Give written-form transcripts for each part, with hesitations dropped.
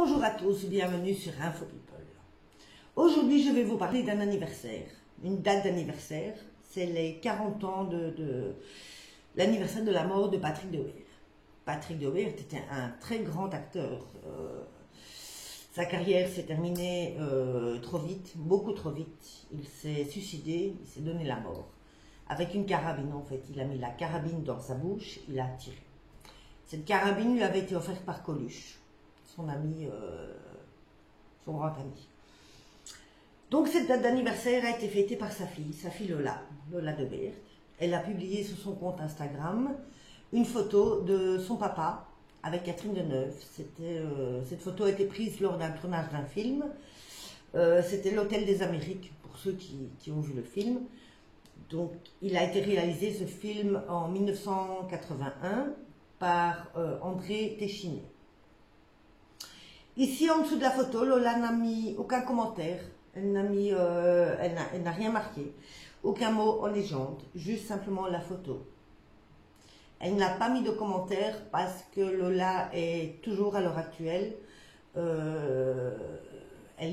Bonjour à tous, bienvenue sur Info People. Aujourd'hui, je vais vous parler d'un anniversaire, une date d'anniversaire. C'est les 40 ans de l'anniversaire de la mort de Patrick de Weert. Patrick de Weert était un très grand acteur. Sa carrière s'est terminée trop vite, beaucoup trop vite. Il s'est suicidé, il s'est donné la mort. Avec une carabine, en fait. Il a mis la carabine dans sa bouche, il a tiré. Cette carabine lui avait été offerte par Coluche, son ami, son grand ami. Donc cette date d'anniversaire a été fêtée par sa fille Lola, Lola de Weert. Elle a publié sur son compte Instagram une photo de son papa avec Catherine Deneuve. Cette photo a été prise lors d'un tournage d'un film. C'était l'Hôtel des Amériques, pour ceux qui ont vu le film. Donc il a été réalisé, ce film, en 1981 par André Téchiné. Ici, en dessous de la photo, Lola n'a mis aucun commentaire, elle n'a rien marqué, aucun mot en légende, juste simplement la photo. Elle n'a pas mis de commentaire parce que Lola est toujours à l'heure actuelle, elle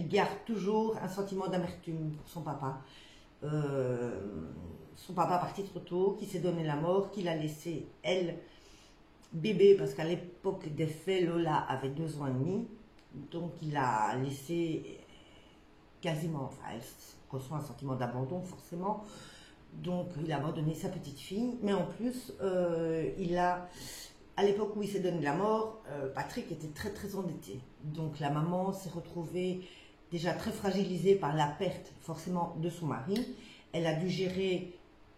garde toujours un sentiment d'amertume pour son papa. Son papa parti trop tôt, qui s'est donné la mort, qui l'a laissé, elle, bébé, parce qu'à l'époque des faits, Lola avait 2 ans et demi. Donc il a laissé quasiment, enfin elle reçoit un sentiment d'abandon forcément, donc il a abandonné sa petite fille, mais en plus à l'époque où il s'est donné la mort, Patrick était très endetté, donc la maman s'est retrouvée déjà très fragilisée par la perte forcément de son mari. Elle a dû gérer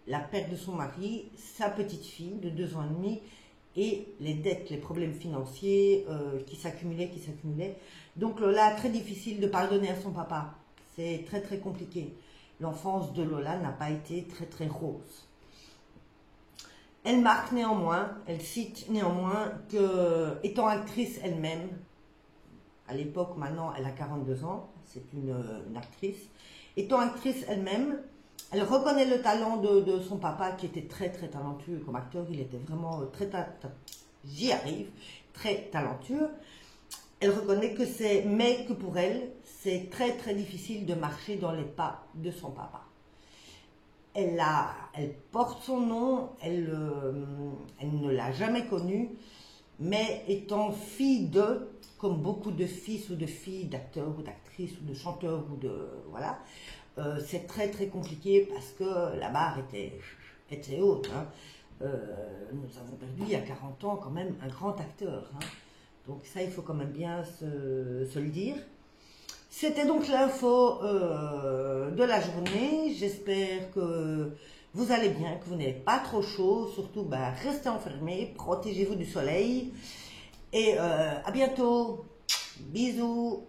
la perte de son mari, sa petite fille de 2 ans et demi, et les dettes, les problèmes financiers qui s'accumulaient. Donc Lola, très difficile de pardonner à son papa. C'est très compliqué. L'enfance de Lola n'a pas été très rose. Elle marque néanmoins, elle cite néanmoins que, étant actrice elle-même, à l'époque, maintenant elle a 42 ans, c'est une actrice, étant actrice elle-même, elle reconnaît le talent de son papa qui était très talentueux comme acteur. Il était vraiment très talentueux. Elle reconnaît que mais que pour elle, c'est très difficile de marcher dans les pas de son papa. Elle porte son nom, elle ne l'a jamais connu, mais étant fille de, comme beaucoup de fils ou de filles d'acteurs ou d'actrices ou de chanteurs ou de, voilà, c'est très compliqué parce que la barre était haute. Hein. Nous avons perdu il y a 40 ans quand même un grand acteur. Hein. Donc ça, il faut quand même bien se le dire. C'était donc l'info de la journée. J'espère que vous allez bien, que vous n'avez pas trop chaud. Surtout, restez enfermés, protégez-vous du soleil. Et à bientôt. Bisous.